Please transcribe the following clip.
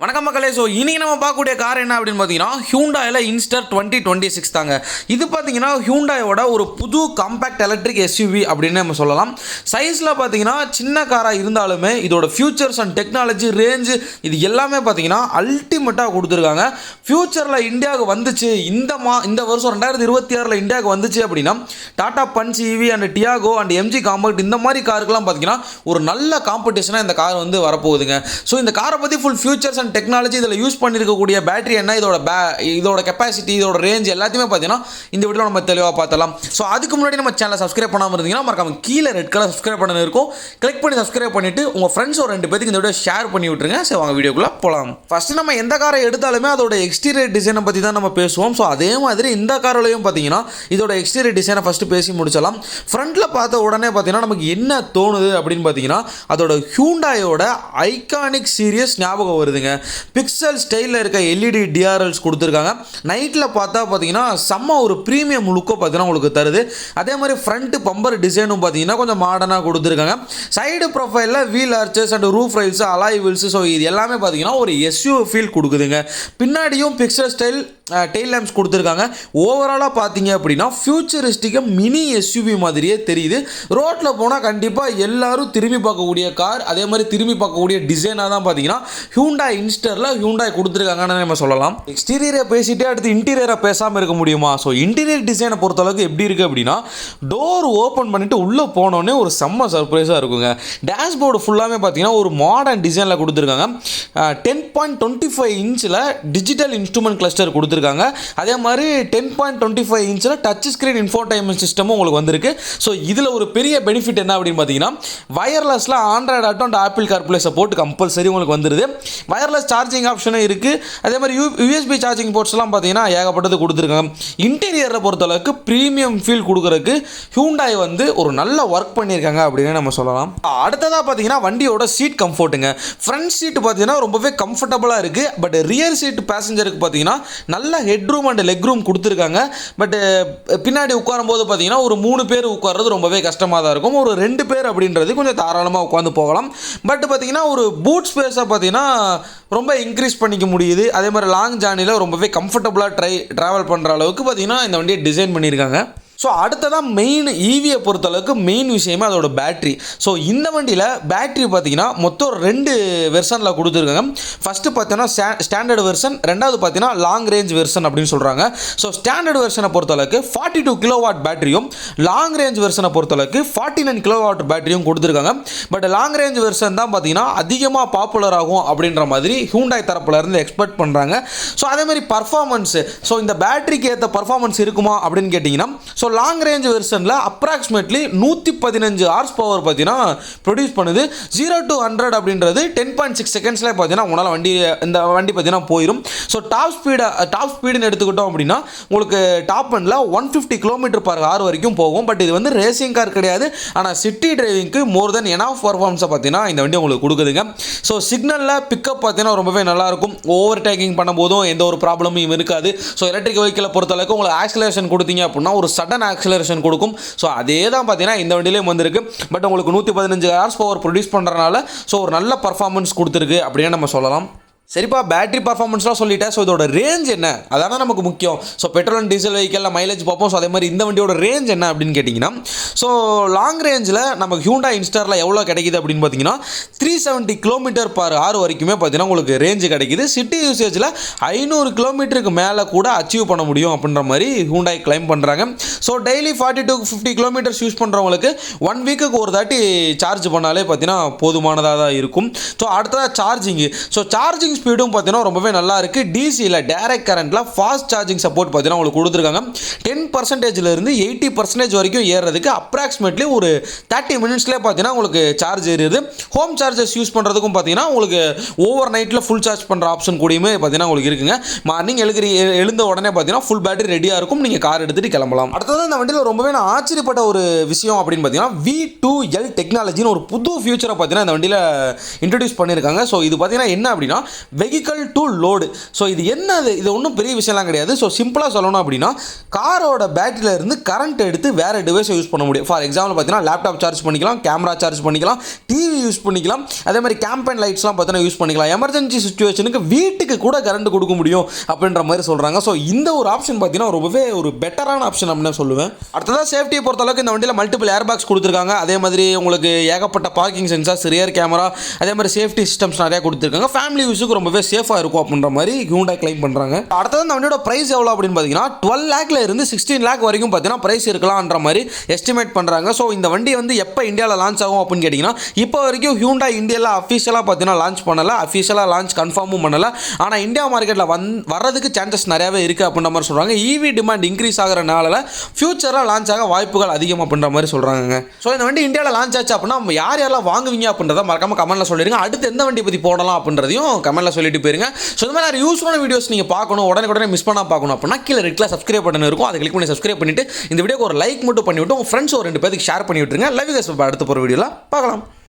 வணக்கம் மக்களே. ஸோ இன்றைக்கி நம்ம பார்க்கக்கூடிய கார் என்ன அப்படின்னு பார்த்தீங்கன்னா ஹியூண்டாயில் இன்ஸ்டர் 2026 தாங்க. இது பார்த்தீங்கன்னா ஹியூண்டாயோட ஒரு புது காம்பேக்ட் எலக்ட்ரிக் எஸ்யூவி அப்படின்னு நம்ம சொல்லலாம். சைஸில் பார்த்தீங்கன்னா சின்ன காராக இருந்தாலுமே இதோட ஃபியூச்சர்ஸ் அண்ட் டெக்னாலஜி ரேஞ்சு இது எல்லாமே பார்த்தீங்கன்னா அல்டிமேட்டாக கொடுத்துருக்காங்க. ஃபியூச்சரில் இந்தியாவுக்கு வந்துச்சு இந்த வருஷம் 2026 இந்தியாவுக்கு வந்துச்சு அப்படின்னா Tata punch EV and Tiago and MG compact இந்த மாதிரி காருக்கெல்லாம் பார்த்தீங்கன்னா ஒரு நல்ல காம்படிஷனாக இந்த கார் வந்து வரப்போகுதுங்க. ஸோ இந்த காரை பற்றி ஃபுல் ஃபியூச்சர்ஸ் அண்ட் டெக்னாலஜி இதில் யூஸ் பண்ணியிருக்கக்கூடிய பேட்டரி என்ன, இதோட கெப்பாசிட்டி, இதோட ரேஞ்ச் எல்லாத்தையுமே பார்த்தீங்கன்னா இந்த வீடியோவில் நம்ம தெளிவாக பார்த்தலாம். ஸோ அதுக்கு முன்னாடி நம்ம சேனலை சப்ஸ்கிரைப் பண்ணாமல் இருந்தீங்கன்னா மறக்காம கீழே ரெட் கலர் சப்ஸ்கிரைப் பண்ண இருக்கும், கிளிக் பண்ணி சப்ஸ்கிரைப் பண்ணிட்டு உங்கள் ஃப்ரெண்ட்ஸ் ஒரு 2 பேருக்கு இந்த வீடியோ ஷேர் பண்ணி விட்டுருங்க. சரி வாங்க வீடியோக்குள்ளே போகலாம். ஃபஸ்ட்டு நம்ம எந்த காரை எடுத்தாலுமே அதோட எக்ஸ்டீரியர் டிசைனை பற்றி தான் நம்ம பேசுவோம். ஸோ அதே மாதிரி இந்த காரோலையும் பார்த்தீங்கன்னா இதோட எக்ஸ்டீரியர் டிசைனை ஃபஸ்ட்டு பேசி முடிச்சலாம். ஃப்ரண்ட்டில் பார்த்த உடனே பார்த்தீங்கன்னா நமக்கு என்ன தோணுது அப்படின்னு பார்த்தீங்கன்னா அதோட ஹியூண்டாயோட ஐகானிக் சீரியஸ் ஞாபகம் வருதுங்க. பிக்சல் ஸ்டைலில் இருக்க எல்இடி டிஆர்எல்ஸ் கொடுத்துருக்காங்க. நைட்டில் பார்த்தீங்கன்னா செம்ம ஒரு ப்ரீமியம் லுக்கை பார்த்தீங்கன்னா உங்களுக்கு தருது. அதே மாதிரி ஃப்ரண்ட் பம்பர் டிசைனும் பார்த்தீங்கன்னா கொஞ்சம் மாடர்னாக கொடுத்துருக்காங்க. சைடு ப்ரொஃபைலில் wheel arches and roof rails, alloy wheels, so இது எல்லாமே பார்த்தீங்கன்னா ஒரு எஸ்யூ ஃபீல் கொடுக்குதுங்க. பின்னாடியும் பிக்சல் ஸ்டைல் டெயில் லேம்ப்ஸ் கொடுத்துருக்காங்க. ஓவராலாக பார்த்தீங்க அப்படின்னா ஃபியூச்சரிஸ்டிக்காக மினி எஸ்யூவி மாதிரியே தெரியுது. ரோட்டில் போனால் கண்டிப்பாக எல்லாரும் திரும்பி பார்க்கக்கூடிய கார், அதே மாதிரி திரும்பி பார்க்கக்கூடிய டிசைனாக தான் பார்த்தீங்கன்னா ஹியூண்டாய் இன்ஸ்டரில் ஹியூண்டாய் கொடுத்துருக்காங்கன்னு நம்ம சொல்லலாம். எக்ஸ்டீரியரை பேசிட்டே அடுத்து இன்டீரியரை பேசாமல் இருக்க முடியுமா? ஸோ இன்டீரியர் டிசைனை பொறுத்தளவுக்கு எப்படி இருக்குது அப்படின்னா டோர் ஓப்பன் பண்ணிவிட்டு உள்ளே போனோடனே ஒரு செம்ம சர்ப்ரைஸாக இருக்குங்க. டேஷ்போர்டு ஃபுல்லாமே பார்த்தீங்கன்னா ஒரு மாடர்ன் டிசைனில் கொடுத்துருக்காங்க. 10.25 இன்ச்சில் டிஜிட்டல் இன்ஸ்ட்ருமெண்ட் கிளஸ்டர் கொடுத்துருக்காங்க. அதே மாதிரி 10.25 இன்ச்சில் டச் ஸ்க்ரீன் இன்ஃபோடைன்மெண்ட் சிஸ்டமும் உங்களுக்கு வந்திருக்கு. ஸோ இதில் ஒரு பெரிய பெனிஃபிட் என்ன அப்படின்னு பார்த்தீங்கன்னா வயர்லெஸில் Android Auto and Apple CarPlay support compulsory உங்களுக்கு வந்துடுது. வயர்லெஸ் சார்ஜிங் ஆப்ஷனும் இருக்குது. அதே மாதிரி யூஎஸ்பி சார்ஜிங் போர்ட்ஸ்லாம் பார்த்தீங்கன்னா ஏகப்பட்டது கொடுத்துருக்காங்க. இன்டீரியரை பொறுத்தளவுக்கு ப்ரீமியம் ஃபீல் கொடுக்குறதுக்கு ஹியூண்டாய் வந்து ஒரு நல்ல ஒர்க் பண்ணியிருக்காங்க அப்படின்னு நம்ம சொல்லலாம். அடுத்ததாக பார்த்தீங்கன்னா வண்டியோட சீட் கம்ஃபர்ட்டுங்க. ஃப்ரண்ட் சீட் பார்த்தீங்கன்னா ரொம்பவே கம்ஃபர்டபுளாக இருக்குது. பட் ரியர் சீட் பேசஞ்சருக்கு பார்த்தீங்கன்னா நல்ல head room and leg room கொடுத்துருக்காங்க. பட் பின்னாடி உட்காரும் போது பார்த்தீங்கன்னா ஒரு 3 பேர் உட்கார்றது ரொம்பவே கஷ்டமாக தான் இருக்கும். ஒரு 2 பேர் அப்படின்றது கொஞ்சம் தாராளமாக உட்காந்து போகலாம். பட் பார்த்தீங்கன்னா ஒரு பூட் ஸ்பேஸை பார்த்தீங்கன்னா ரொம்ப இன்க்ரீஸ் பண்ணிக்க முடியுது. அதே மாதிரி லாங் ஜேர்னியில் ரொம்பவே கம்ஃபர்டபுளாக ட்ராவல் பண்ணுற அளவுக்கு பார்த்தீங்கன்னா இந்த வண்டியை டிசைன் பண்ணியிருக்காங்க. ஸோ அடுத்ததான் மெயின் ஈவியை பொறுத்தளவுக்கு மெயின் விஷயமே அதோட பேட்ரி. ஸோ இந்த வண்டியில் பேட்ரி பார்த்தீங்கன்னா மொத்தம் 2 வெர்ஷனில் கொடுத்துருக்காங்க. ஃபஸ்ட்டு பார்த்தீங்கன்னா ஸ்டாண்டர்ட் வெர்ஷன், ரெண்டாவது பார்த்தீங்கன்னா லாங் ரேஞ்ச் வெர்ஷன் அப்படின்னு சொல்கிறாங்க. ஸோ ஸ்டாண்டர்ட் வெர்ஷனை பொறுத்தளவுக்கு 42 கிலோவாட் பேட்டரியும், லாங் ரேஞ்ச் வெர்ஷனை பொறுத்தளவுக்கு 49 கிலோவாட் பேட்டரியும் கொடுத்துருக்காங்க. பட் லாங் ரேஞ்ச் வெர்ஷன் தான் பார்த்தீங்கன்னா அதிகமாக பாப்புலர் ஆகும் அப்படின்ற மாதிரி ஹியூண்டாய் தரப்புல இருந்து எக்ஸ்பெக்ட் பண்ணுறாங்க. ஸோ அதே மாதிரி பர்ஃபார்மன்ஸு, ஸோ இந்த பேட்டரிக்கு ஏற்ற பர்ஃபார்மன்ஸ் இருக்குமா அப்படின்னு கேட்டிங்கன்னா ஸோ லாங் ரேஞ்ச் வெர்ஷனில் அப்ராக்சிமேட்லி 115 ஹார்ஸ் பவர் பார்த்தீங்கன்னா ப்ரொடியூஸ் பண்ணுது. 0 to 100 அப்படின்றது 10.6 செகண்ட்ஸ்லேயே பார்த்தீங்கன்னா உங்களால் இந்த வண்டி பார்த்தீங்கன்னா போயிடும். ஸோ டாப் ஸ்பீடுன்னு எடுத்துக்கிட்டோம் அப்படின்னா உங்களுக்கு டாப் எண்டில் 150 km/h வரைக்கும் போகும். பட் இது வந்து ரேசிங் கார் கிடையாது. ஆனால் சிட்டி டிரைவிங்க்கு மோர் தென் எனஃப் பர்ஃபார்மன்ஸை பார்த்தீங்கன்னா இந்த வண்டி உங்களுக்கு கொடுக்குதுங்க. ஸோ சிக்னலில் பிக்கப் பார்த்தீங்கன்னா ரொம்பவே நல்லாயிருக்கும். ஓவர் டேக்கிங் பண்ணும்போதும் எந்த ஒரு ப்ராப்ளமும் இருக்காது. ஸோ எலக்ட்ரிக் வெஹிக்கிளை பொறுத்தளவுக்கு உங்களுக்கு ஆக்சிலரேஷன் கொடுத்தீங்க அப்படின்னா ஒரு சடன் ஆக்சிலரேஷன் கொடுக்கும். ஸோ அதே தான் பார்த்தீங்கன்னா இந்த வண்டியிலேயும் வந்திருக்கு. பட் உங்களுக்கு 115 ஹார்ஸ் பவர் ப்ரொடியூஸ் பண்ணுறதுனால ஸோ ஒரு நல்ல பர்ஃபார்மன்ஸ் கொடுத்துருக்கு அப்படின்னு நம்ம சொல்லலாம். சரிப்பா, பேட்டரி பர்ஃபார்மன்ஸ்லாம் சொல்லிட்டேன். ஸோ இதோட ரேஞ்ச் என்ன, அதான நமக்கு முக்கியம். ஸோ பெட்ரோல் அண்ட் டீசல் வெஹிக்கிளில் மைலேஜ் பார்ப்போம். ஸோ அதே மாதிரி இந்த வண்டியோட ரேஞ்ச் என்ன அப்படின்னு கேட்டிங்கன்னா ஸோ லாங் ரேஞ்சில் நமக்கு ஹியூண்டாய் இன்ஸ்டாரில் எவ்வளோ கிடைக்குது அப்படின்னு பார்த்தீங்கன்னா 370 km/h வரைக்குமே பார்த்தீங்கன்னா உங்களுக்கு ரேஞ்சு கிடைக்குது. சிட்டி யூசேஜில் 500 கிலோமீட்டருக்கு மேலே கூட அச்சீவ் பண்ண முடியும் அப்படின்ற மாதிரி ஹியூண்டாய் கிளைம் பண்ணுறாங்க. So daily 40 to 50 kilometres use பண்ணுறவங்களுக்கு 1 வீக்குக்கு ஒரு தாட்டி சார்ஜ் பண்ணாலே பார்த்தீங்கன்னா போதுமானதாக தான் இருக்கும். ஸோ அடுத்ததாக சார்ஜிங்கு. ஸோ சார்ஜிங் ஸ்பீடும் பார்த்தீங்கன்னா ரொம்பவே நல்லா இருக்குது. டிசியில் டைரக்ட் கரண்ட்டில் ஃபாஸ்ட் சார்ஜிங் சப்போர்ட் பார்த்தீங்கன்னா உங்களுக்கு கொடுத்துருக்காங்க. 10% 80% வரைக்கும் ஏறுறதுக்கு அப்ராக்சிமேட்லி ஒரு 30 மினிட்ஸ்லேயே பார்த்தீங்கன்னா உங்களுக்கு சார்ஜ் ஏறுது. ஹோம் சார்ஜஸ் யூஸ் பண்ணுறதுக்கும் பார்த்தீங்கன்னா உங்களுக்கு ஓவர் நைட்டில் ஃபுல் சார்ஜ் பண்ணுற ஆப்ஷன் கூடயுமே பார்த்தீங்கன்னா உங்களுக்கு இருக்குங்க. மார்னிங் எழுந்த உடனே பார்த்தீங்கன்னா ஃபுல் பேட்டரி ரெடியாக இருக்கும். நீங்கள் கார் எடுத்துகிட்டு கிளம்பலாம். அடுத்தது இந்த வண்டியில் ரொம்பவே நான் ஆச்சரியப்பட்ட ஒரு விஷயம் அப்படின்னு பார்த்தீங்கன்னா V2L டெக்னாலஜின்னு ஒரு புது ஃபியூச்சரை பார்த்தீங்கன்னா இந்த வண்டியில் இன்ட்ரடியூஸ் பண்ணியிருக்காங்க. ஸோ இது பார்த்தீங்கன்னா என்ன அப்படின்னா வெஹிக்கல் டு லோடு. ஸோ இது என்னது, இது ஒன்றும் பெரிய விஷயம்லாம் கிடையாது. ஸோ சிம்பிளாக சொல்லணும் அப்படின்னா காரோட பேட்டரியில இருந்து கரண்ட் எடுத்து வேறு டிவைஸை யூஸ் பண்ண முடியும். ஃபார் எக்ஸாம்பிள் பார்த்தீங்கன்னா லேப்டாப் சார்ஜ் பண்ணிக்கலாம், கேமரா சார்ஜ் பண்ணிக்கலாம், டிவி யூஸ் பண்ணிக்கலாம், அதே மாதிரி கேம்பெயின் லைட்ஸ்லாம் பார்த்தீங்கன்னா யூஸ் பண்ணிக்கலாம். எமர்ஜென்சி சுச்சுவேஷனுக்கு வீட்டுக்கு கூட கரண்ட் கொடுக்க முடியும் அப்படின்ற மாதிரி சொல்கிறாங்க. ஸோ இந்த ஒரு ஆப்ஷன் பார்த்தீங்கன்னா ரொம்பவே ஒரு பெட்டரான ஆப்ஷன் அப்படின்னு சொல்லுவேன். அடுத்ததாக சேஃப்டியை பொறுத்தளவுக்கு இந்த வண்டியில் மல்டிபிள் ஏர் பேக்ஸ் கொடுத்துருக்காங்க. அதே மாதிரி உங்களுக்கு ஏகப்பட்ட பார்க்கிங் சென்சார்ஸ், ரியர் கேமரா, அதே மாதிரி சேஃப்டி சிஸ்டம்ஸ் நிறையா கொடுத்துருக்காங்க. ஃபேமிலி யூஸுக்கு ரொம்பவே சேஃபாக இருக்கும் அப்படின்ற மாதிரி ஹியூண்டாய் கிளைம் பண்ணுறாங்க. அடுத்தது இந்த வண்டியோட ப்ரைஸ் எவ்வளோ அப்படின்னு பார்த்தீங்கன்னா 12 லேக்ல இருந்து 16 லேக் வரைக்கும் பார்த்தீங்கன்னா ப்ரைஸ் இருக்கலாம்ன்ற மாதிரி எஸ்டிமேட் பண்ணுறாங்க. ஸோ இந்த வண்டி வந்து எப்போ இந்தியாவில் லான்ச் ஆகும் அப்படின்னு கேட்டிங்கன்னா இப்போ வரைக்கும் ஹியூண்டாய் இந்தியாவில் அஃபிஷியலாக பார்த்தீங்கன்னா லான்ச் பண்ணலை, அஃபிஷியலாக லான்ச் கன்ஃபார்மும் பண்ணலை. ஆனால் இந்தியா மார்க்கெட்டில் வர்றதுக்கு சான்சஸ் நிறையாவே இருக்குது அப்படின்ற மாதிரி சொல்கிறாங்க. ஈவி டிமாண்ட் இன்க்ரீஸ் ஆகிறனால ஃபியூச்சரில் லான்ச் ஆக வாய்ப்புகள் அதிகம் அப்படின்ற மாதிரி சொல்கிறாங்க. ஸோ இந்த வண்டி இந்தியாவில் லான்ச் ஆச்சு அப்படின்னா யார் யாரெல்லாம் வாங்குவீங்க அப்படின்றத மறக்காம கமெண்ட்டில் சொல்லிடுங்க. அடுத்து எந்த வண்டி பற்றி போடலாம் அப்படின்றதையும் கமெண்ட்டில் சொல்லிட்டு போயிருங்க. ஸோ இந்த மாதிரி யூஸ்ஃபுல்லான வீடியோஸ் நீங்கள் பார்க்கணும், உடனே மிஸ் பண்ணால் பார்க்கணும் அப்படின்னா கீழே ரெட்டில் சப்ஸ்கிரைப் பட்டன் இருக்கும், அதை கிளிக் பண்ணி சப்ஸ்கிரைப் பண்ணிட்டு இந்த வீடியோக்கு ஒரு லைக் மட்டும் பண்ணிவிட்டு உங்கள் ஃப்ரெண்ட்ஸ் ஒரு 2 பேருக்கு ஷேர் பண்ணி விட்டுருங்க. Love you guys. அடுத்த போகிற வீடியோவில் பார்க்கலாம்.